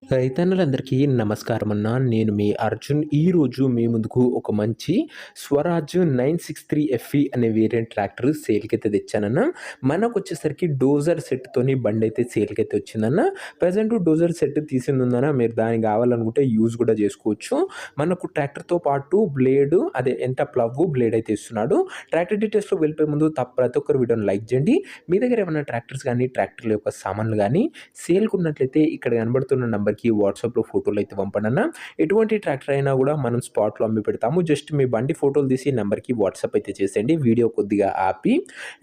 రైతన్నలందరికీ నమస్కారం అన్న. నేను మీ అర్జున్. ఈరోజు మీ ముందుకు ఒక మంచి స్వరాజ్ 963 ఎఫ్ఈ అనే వేరియంట్ ట్రాక్టర్ సేల్‌కైతే తెచ్చానన్న. మనకొచ్చేసరికి డోజర్ సెట్‌తోని బండైతే సేల్‌కైతే వచ్చిందన్న. ప్రెజెంట్ డోజర్ సెట్ తీసిందుందన్న. మీరు దానికి కావాలనుకుంటే యూజ్ కూడా చేసుకోవచ్చు. మనకు ట్రాక్టర్‌తో పాటు ప్లవ్వు, బ్లేడ్ అయితే ఇస్తున్నాడు. ట్రాక్టర్ డీటెయిల్స్‌లోకి వెళ్ళిపోయే ముందు ప్రతి ఒక్కరు వీడియోని లైక్ చేయండి. మీ దగ్గర ఏమైనా ట్రాక్టర్స్ గానీ, ట్రాక్టర్ల యొక్క సామాన్లు గానీ సేల్‌కున్నట్లయితే ఇక్కడ కనబడుతున్న నంబర్‌కి వాట్సాప్‌లో ఫోటోలైతే పంపండన్న. ఎటువంటి ట్రాక్టర్ అయినా కూడా మనం స్పాట్‌లో అమ్మి పెడతాము. జస్ట్ మీ బండి ఫోటోలు తీసి నంబర్‌కి వాట్సాప్ అయితే చేసేయండి. వీడియో కొద్దిగా ఆపి.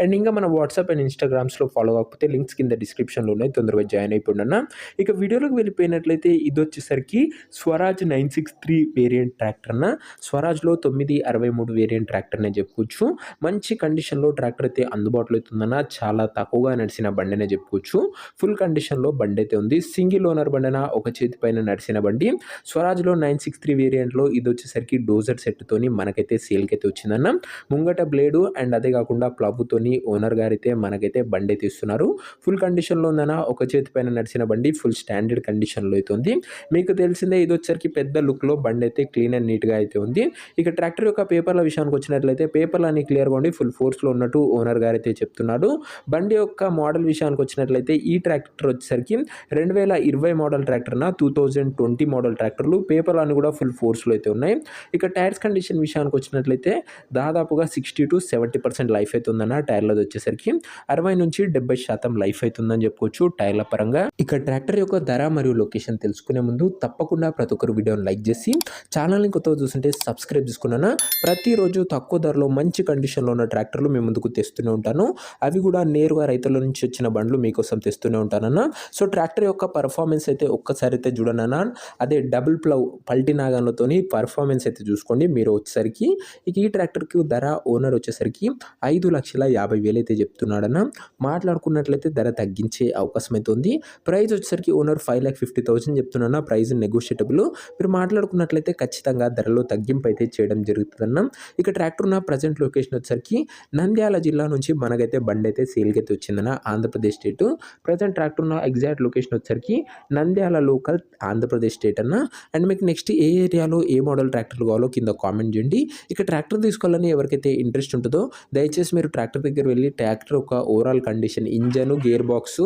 అండ్ ఇంకా మన వాట్సాప్ అండ్ ఇన్‌స్టాగ్రామ్స్‌లో ఫాలో కాకపోతే లింక్స్ కింద డిస్క్రిప్షన్‌లో ఉన్నాయి. తొందరగా జాయిన్ అయిపోండన్న. ఇక వీడియోలోకి వెళ్ళిపోయినట్లయితే ఇదొచ్చేసరికి స్వరాజ్ 963 వేరియంట్ ట్రాక్టర్ అన్న. స్వరాజ్‌లో 963 వేరియంట్ ట్రాక్టర్ అనే చెప్పుకోవచ్చు. మంచి కండిషన్‌లో ట్రాక్టర్ అయితే అందుబాటులో అవుతుందన్న. చాలా తక్కువగా నడిచిన బండనే చెప్పుకోవచ్చు. ఫుల్ కండిషన్‌లో బండైతే ఉంది. సింగిల్ ఓనర్ బండన ఒక చేతి పైన నడిచిన బండి. స్వరాజ్‌లో 963 వేరియంట్‌లో ఇదొచ్చేసరికి డోజర్ సెట్‌తోని మనకైతే సేల్‌కైతే వచ్చిందన్న. ముంగట బ్లేడు అండ్ అదే కాకుండా ప్లవ్‌తోని ఓనర్ గారైతే మనకైతే బండైతే ఇస్తున్నారు. ఫుల్ కండిషన్‌లో ఉందన్న. ఒక చేతి పైన నడిచిన బండి ఫుల్ స్టాండర్డ్ కండిషన్‌లో అయితే ఉంది. మీకు తెలిసిందే ఇదొచ్చేసరికి పెద్ద లుక్‌లో బండైతే క్లీన్ అండ్ నీట్‌గా అయితే ఉంది. ఇక ట్రాక్టర్ యొక్క పేపర్ల విషయానికి వచ్చినట్లయితే పేపర్లన్నీ క్లియర్‌గా ఉండి ఫుల్ ఫోర్స్‌లో ఉన్నట్టు ఓనర్ గారైతే చెప్తున్నాడు. బండి యొక్క మోడల్ విషయానికి వచ్చినట్లయితే ఈ ట్రాక్టర్ వచ్చేసరికి 2020 మోడల్ ట్రాక్టర్‌న 2020 మోడల్ ట్రాక్టర్లు పేపర్‌లన్నీ కూడా ఫుల్ ఫోర్స్‌లో అయితే ఉన్నాయి. ఇక టైర్స్ కండిషన్ విషయానికి వచ్చినట్లయితే దాదాపుగా 60-70% లైఫ్ అయితే ఉందన్న. టైర్‌లది వచ్చేసరికి 60-70% లైఫ్ అవుతుందని చెప్పుకోవచ్చు టైర్ల పరంగా. ఇక ట్రాక్టర్ యొక్క ధర మరియు లొకేషన్ తెలుసుకునే ముందు తప్పకుండా ప్రతి ఒక్కరు వీడియోని లైక్ చేసి ఛానల్‌ని కొత్తగా చూస్తుంటే సబ్స్క్రైబ్ చేసుకున్నాను. ప్రతిరోజు తక్కువ ధరలో మంచి కండిషన్‌లో ఉన్న ట్రాక్టర్లు మీ ముందుకు తెస్తూనే ఉంటాను. అవి కూడా నేరుగా రైతుల నుంచి వచ్చిన బండ్లు మీకోసం తెస్తూనే ఉంటానన్న. సో ట్రాక్టర్ యొక్క పర్ఫార్మెన్స్ అయితే ఒక్కసారి అయితే చూడనన్నా. అదే డబుల్ ప్లవ్ పల్టీ నాగన్లతోని పర్ఫార్మెన్స్ అయితే చూసుకోండి మీరు వచ్చేసరికి. ఇక ఈ ట్రాక్టర్‌కి ధర ఓనర్ వచ్చేసరికి 5,50,000 అయితే చెప్తున్నాడన్న. మాట్లాడుకున్నట్లయితే ధర తగ్గించే అవకాశం అయితే ఉంది. ప్రైస్ వచ్చేసరికి ఓనర్ 5,50,000 చెప్తున్నా. Price negotiable. మీరు మాట్లాడుకున్నట్లయితే ఖచ్చితంగా ధరలో తగ్గింపు అయితే చేయడం జరుగుతుందన్న. ఇక ట్రాక్టర్ ఉన్న ప్రజెంట్ లొకేషన్ వచ్చేసరికి నంద్యాల జిల్లా నుంచి మనకైతే బండి అయితే సేల్‌కి అయితే వచ్చిందన్న. ఆంధ్రప్రదేశ్ స్టేట్. ప్రజెంట్ ట్రాక్టర్ ఉన్న ఎగ్జాక్ట్ లొకేషన్ వచ్చేసరికి నంద్యాల లోకల్ ఆంధ్రప్రదేశ్ స్టేట్ అన్న. అండ్ మీకు నెక్స్ట్ ఏ ఏరియాలో ఏ మోడల్ ట్రాక్టర్లు కావాలో కింద కామెంట్ చేయండి. ఇక ట్రాక్టర్ తీసుకోవాలని ఎవరికైతే ఇంట్రెస్ట్ ఉంటుందో దయచేసి మీరు ట్రాక్టర్ దగ్గర వెళ్ళి ట్రాక్టర్ యొక్క overall condition, engine, gear box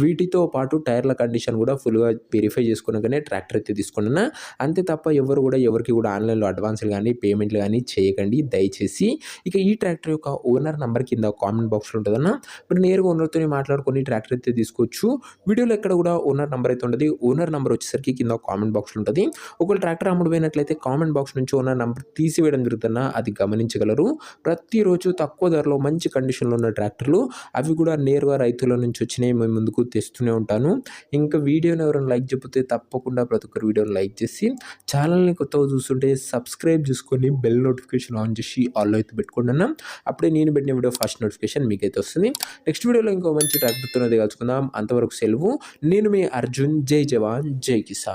వీటితో పాటు టైర్ల కండిషన్ కూడా ఫుల్‌గా వెరిఫై చేసుకున్నాకనే ట్రాక్టర్ అయితే తీసుకోండి అన్న. అంతే తప్ప ఎవరికి కూడా ఆన్‌లైన్‌లో అడ్వాన్స్‌లు కానీ పేమెంట్లు కానీ చేయకండి దయచేసి. ఇక ఈ ట్రాక్టర్ యొక్క ఓనర్ నంబర్ కింద కామెంట్ బాక్స్‌లో ఉంటుందన్న. మీరు నేరుగా ఓనర్‌తోని మాట్లాడుకొని ట్రాక్టర్ అయితే తీసుకోవచ్చు. వీడియోలో ఎక్కడ కూడా ఓనర్ నంబర్ అయితే ఉండదు. ఓనర్ నంబర్ వచ్చేసరికి కింద కామెంట్ బాక్స్‌లో ఉంటది. ఒకవేళ ట్రాక్టర్ అమ్ముడు పోయినట్లయితే కామెంట్ బాక్స్ నుంచి ఓనర్ నంబర్ తీసివేయడం జరుగుతుందన్న. అది గమనించగలరు. ప్రతిరోజు తక్కువ ధరలో మంచి కండిషన్‌లో ఉన్న ట్రాక్టర్లు అవి కూడా నేరుగా రైతుల నుంచి వచ్చినవి మీ ముందుకు తెస్తూనే ఉంటాను. ఇంకా వీడియోని ఎవరైనా లైక్ చెప్పితే తప్పకుండా ప్రతి ఒక్కరు వీడియోని లైక్ చేసి ఛానల్‌ని కొత్తగా చూస్తుంటే సబ్స్క్రైబ్ చేసుకొని బెల్ నోటిఫికేషన్ ఆన్ చేసి ఆల్‌లో అయితే పెట్టుకోండి అన్న. అప్పుడే నేను పెట్టిన వీడియో ఫస్ట్ నోటిఫికేషన్ మీకైతే వస్తుంది. నెక్స్ట్ వీడియోలో ఇంకో మంచి ట్రాక్టర్‌తోనే కలుసుకుందాం. అంతవరకు సెలవు. నేను మీ అర్జున్. జై జవాన్ జై కిసాన్.